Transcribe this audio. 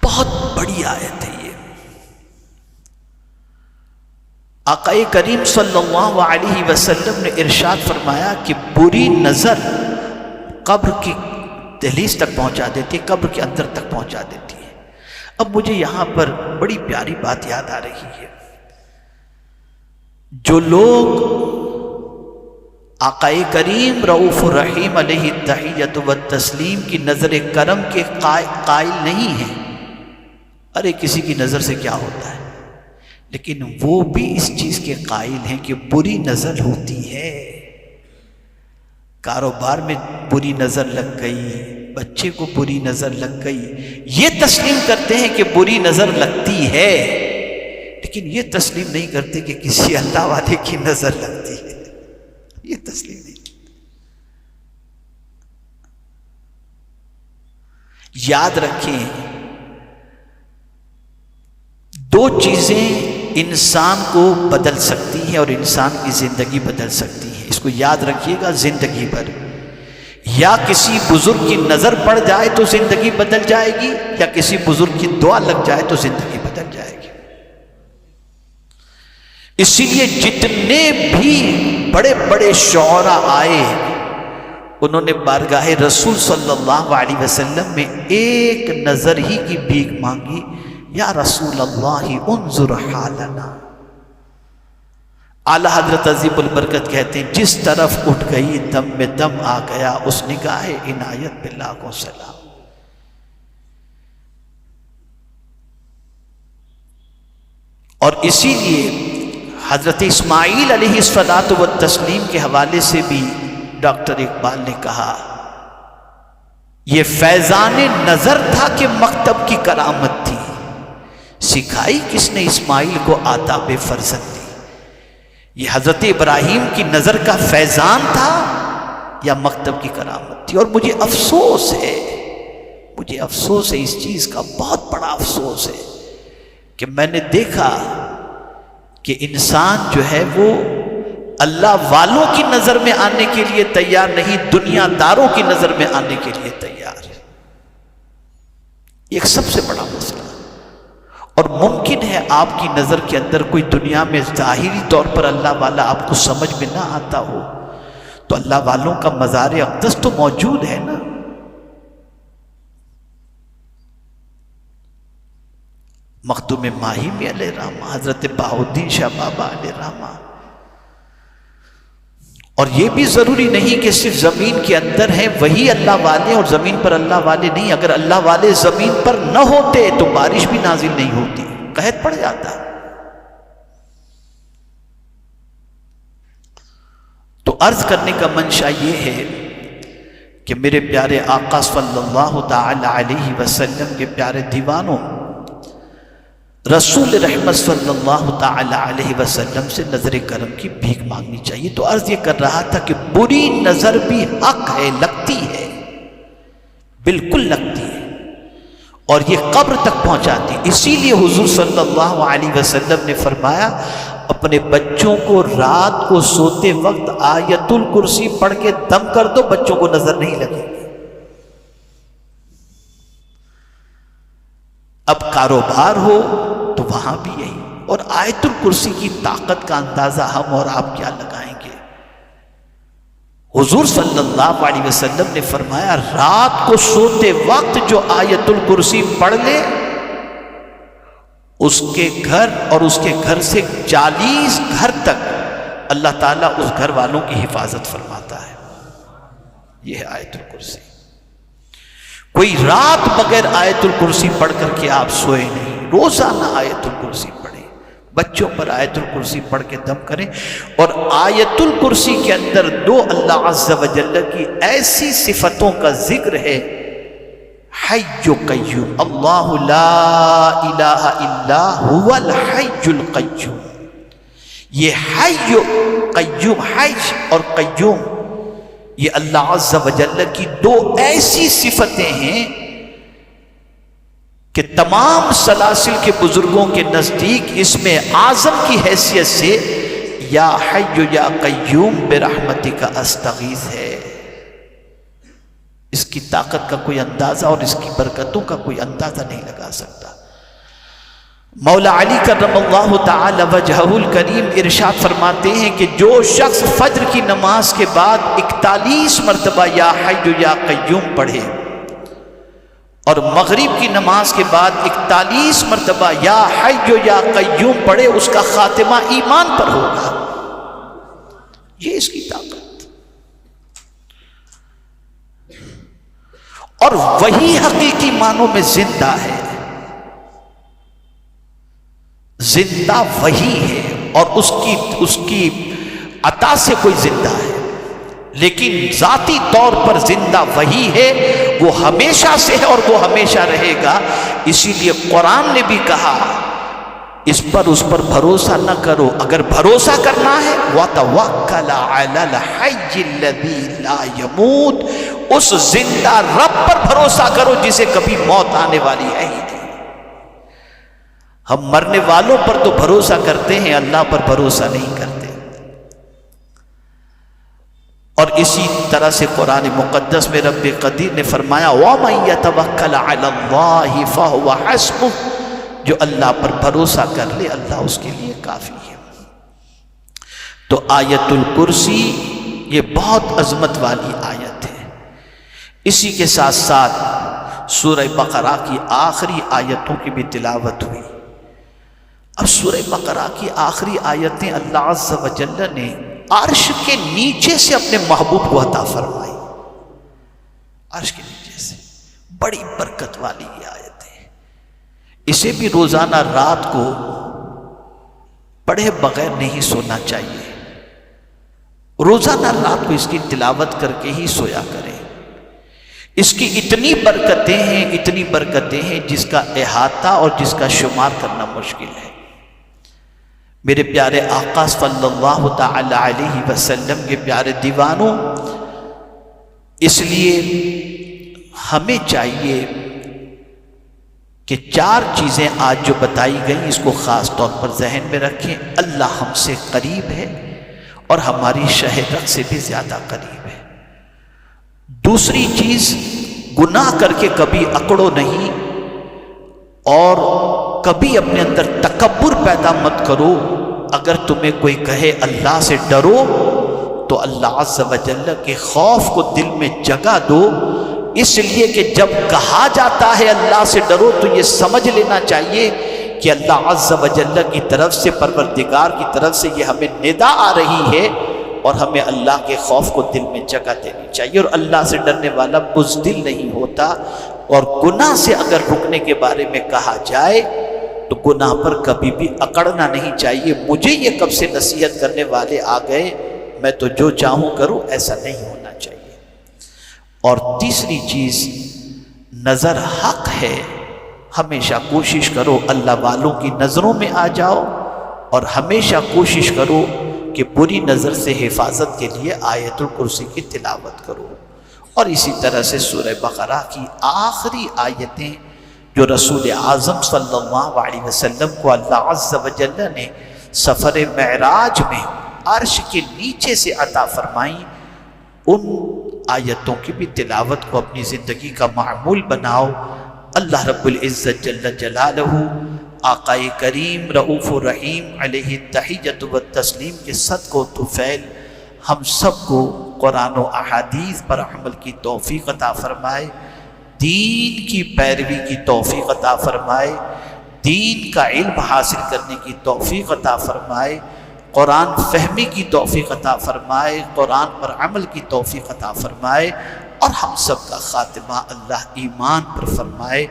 بہت بڑی آیت ہے یہ۔ آقا کریم صلی اللہ علیہ وسلم نے ارشاد فرمایا کہ بری نظر قبر کی دہلیز تک پہنچا دیتی ہے، قبر کے اندر تک پہنچا دیتی ہے۔ اب مجھے یہاں پر بڑی پیاری بات یاد آ رہی ہے۔ جو لوگ آقا کریم رؤوف الرحیم علیہ التحیۃ والتسلیم کی نظر کرم کے قائل نہیں ہیں، ارے کسی کی نظر سے کیا ہوتا ہے، لیکن وہ بھی اس چیز کے قائل ہیں کہ بری نظر ہوتی ہے۔ کاروبار میں بری نظر لگ گئی، بچے کو بری نظر لگ گئی، یہ تسلیم کرتے ہیں کہ بری نظر لگتی ہے، لیکن یہ تسلیم نہیں کرتے کہ کسی اللہ والے کی نظر لگتی ہے، یہ تسلیم نہیں کرتے۔ یاد رکھیں، دو چیزیں انسان کو بدل سکتی ہیں اور انسان کی زندگی بدل سکتی ہیں، اس کو یاد رکھیے گا زندگی بھر۔ یا کسی بزرگ کی نظر پڑ جائے تو زندگی بدل جائے گی، یا کسی بزرگ کی دعا لگ جائے تو زندگی بدل جائے گی۔ اسی لیے جتنے بھی بڑے بڑے شعراء آئے، انہوں نے بارگاہ رسول صلی اللہ علیہ وسلم میں ایک نظر ہی کی بھیک مانگی، یا رسول اللہ انظر حالنا۔ اعلی حضرت عظیم البرکت کہتے ہیں جس طرف اٹھ گئی دم میں دم آ گیا، اس نگاہ عنایت پہ لاکھوں سلام۔ اور اسی لیے حضرت اسماعیل علیہ الصلاۃ والتسلیم کے حوالے سے بھی ڈاکٹر اقبال نے کہا، یہ فیضان نظر تھا کہ مکتب کی کرامت تھی، سکھائی کس نے اسماعیل کو آداب فرزند دی۔ یہ حضرت ابراہیم کی نظر کا فیضان تھا یا مکتب کی کرامت تھی؟ اور مجھے افسوس ہے، مجھے افسوس ہے اس چیز کا، بہت بڑا افسوس ہے کہ میں نے دیکھا کہ انسان جو ہے وہ اللہ والوں کی نظر میں آنے کے لیے تیار نہیں، دنیا داروں کی نظر میں آنے کے لیے تیار ہے۔ یہ ایک سب سے بڑا مسئلہ ہے، اور ممکن ہے آپ کی نظر کے اندر کوئی دنیا میں ظاہری طور پر اللہ والا آپ کو سمجھ میں نہ آتا ہو، تو اللہ والوں کا مزار اقدس تو موجود ہے نا۔ مخدوم ماہی میں علیہ رحمہ، حضرت بہاؤالدین شاہ بابا علیہ رحمہ۔ اور یہ بھی ضروری نہیں کہ صرف زمین کے اندر ہیں وہی اللہ والے اور زمین پر اللہ والے نہیں۔ اگر اللہ والے زمین پر نہ ہوتے تو بارش بھی نازل نہیں ہوتی، قحط پڑ جاتا۔ تو عرض کرنے کا منشا یہ ہے کہ میرے پیارے آقا صلی اللہ تعالی علیہ وسلم کے پیارے دیوانوں، رسول رحمت صلی اللہ تعالی علیہ وسلم سے نظر کرم کی بھیک مانگنی چاہیے۔ تو عرض یہ کر رہا تھا کہ بری نظر بھی حق ہے، لگتی ہے، بالکل لگتی ہے، اور یہ قبر تک پہنچاتی۔ اسی لیے حضور صلی اللہ علیہ وسلم نے فرمایا اپنے بچوں کو رات کو سوتے وقت آیت الکرسی پڑھ کے دم کر دو، بچوں کو نظر نہیں لگے گی۔ اب کاروبار ہو تو وہاں بھی یہی، اور آیت الکرسی کی طاقت کا اندازہ ہم اور آپ کیا لگائیں گے۔ حضور صلی اللہ علیہ وسلم نے فرمایا رات کو سوتے وقت جو آیت الکرسی پڑھ لے، اس کے گھر اور اس کے گھر سے 40 گھر تک اللہ تعالیٰ اس گھر والوں کی حفاظت فرماتا ہے۔ یہ ہے آیت الکرسی۔ کوئی رات بغیر آیت الکرسی پڑھ کر کے آپ سوئے نہیں، روزانہ آیت الکرسی پڑھیں، بچوں پر آیت الکرسی پڑھ کے دم کریں۔ اور آیت الکرسی کے اندر دو اللہ عز و جل کی ایسی صفتوں کا ذکر ہے، حی قیوم، اللہ لا الہ الا هو الحی القیوم۔ یہ حی قیوم، حی اور قیوم، یہ اللہ عز و جل کی دو ایسی صفتیں ہیں کہ تمام سلاسل کے بزرگوں کے نزدیک اسم اعظم کی حیثیت سے یا حی یا قیوم برحمتک استغیث ہے۔ اس کی طاقت کا کوئی اندازہ اور اس کی برکتوں کا کوئی اندازہ نہیں لگا سکتا۔ مولا علی کرم اللہ تعالی وجہہ الکریم ارشاد فرماتے ہیں کہ جو شخص فجر کی نماز کے بعد 41 مرتبہ یا حی یا قیوم پڑھے اور مغرب کی نماز کے بعد 41 مرتبہ یا حی یا قیوم پڑھے، اس کا خاتمہ ایمان پر ہوگا۔ یہ اس کی طاقت، اور وہی حقیقی معنوں میں زندہ ہے، زندہ وہی ہے، اور اس کی عطا سے کوئی زندہ ہے، لیکن ذاتی طور پر زندہ وہی ہے، وہ ہمیشہ سے ہے اور وہ ہمیشہ رہے گا۔ اسی لیے قرآن نے بھی کہا اس پر بھروسہ نہ کرو، اگر بھروسہ کرنا ہے وَتَوَكَّلَ عَلَى الْحَيِّ الَّذِي لَا يَمُوتُ، اس زندہ رب پر بھروسہ کرو جسے کبھی موت آنے والی ہے ہی نہیں۔ ہم مرنے والوں پر تو بھروسہ کرتے ہیں، اللہ پر بھروسہ نہیں کرتے۔ اور اسی طرح سے قرآن مقدس میں رب قدیر نے فرمایا وَمَن يَتَوَكَّلْ عَلَى اللَّهِ فَهُوَ حَسْبُهُ، جو اللہ پر بھروسہ کر لے اللہ اس کے لیے کافی ہے۔ تو آیت الکرسی یہ بہت عظمت والی آیت ہے۔ اسی کے ساتھ ساتھ سورہ بقرہ کی آخری آیتوں کی بھی تلاوت ہوئی۔ اب سورہ بقرہ کی آخری آیتیں اللہ عز و جل نے عرش کے نیچے سے اپنے محبوب کو عطا فرمائی، عرش کے نیچے سے، بڑی برکت والی یہ آیت ہے۔ اسے بھی روزانہ رات کو پڑھے بغیر نہیں سونا چاہیے، روزانہ رات کو اس کی تلاوت کر کے ہی سویا کریں۔ اس کی اتنی برکتیں ہیں جس کا احاطہ اور جس کا شمار کرنا مشکل ہے۔ میرے پیارے آقا صلی اللہ تعالی علیہ وسلم کے پیارے دیوانوں، اس لیے ہمیں چاہیے کہ 4 چیزیں آج جو بتائی گئیں اس کو خاص طور پر ذہن میں رکھیں۔ اللہ ہم سے قریب ہے اور ہماری شہرت سے بھی زیادہ قریب ہے۔ دوسری چیز، گناہ کر کے کبھی اکڑو نہیں اور کبھی اپنے اندر تکبر پیدا مت کرو۔ اگر تمہیں کوئی کہے اللہ سے ڈرو تو اللہ عز و جل کے خوف کو دل میں جگہ دو، اس لیے کہ جب کہا جاتا ہے اللہ سے ڈرو تو یہ سمجھ لینا چاہیے کہ اللہ عز و جل کی طرف سے، پروردگار کی طرف سے یہ ہمیں ندا آ رہی ہے اور ہمیں اللہ کے خوف کو دل میں جگہ دینی چاہیے۔ اور اللہ سے ڈرنے والا بزدل نہیں ہوتا۔ اور گناہ سے اگر رکنے کے بارے میں کہا جائے تو گناہ پر کبھی بھی اکڑنا نہیں چاہیے۔ مجھے یہ کب سے نصیحت کرنے والے آ گئے، میں تو جو چاہوں کروں، ایسا نہیں ہونا چاہیے۔ اور تیسری چیز، نظر حق ہے، ہمیشہ کوشش کرو اللہ والوں کی نظروں میں آ جاؤ، اور ہمیشہ کوشش کرو کہ بری نظر سے حفاظت کے لیے آیت الکرسی کی تلاوت کرو۔ اور اسی طرح سے سورہ بقرہ کی آخری آیتیں جو رسول اعظم صلی اللہ علیہ وسلم کو اللہ عز و جل نے سفر معراج میں عرش کے نیچے سے عطا فرمائیں، ان آیتوں کی بھی تلاوت کو اپنی زندگی کا معمول بناؤ۔ اللہ رب العزت جل جلالہ آقا کریم رؤوف الرحیم علیہ التحیۃ والتسلیم کے صدقہ و طفیل ہم سب کو قرآن و احادیث پر عمل کی توفیق عطا فرمائے، دین کی پیروی کی توفیق عطا فرمائے، دین کا علم حاصل کرنے کی توفیق عطا فرمائے، قرآن فہمی کی توفیق عطا فرمائے، قرآن پر عمل کی توفیق عطا فرمائے، اور ہم سب کا خاتمہ اللہ ایمان پر فرمائے۔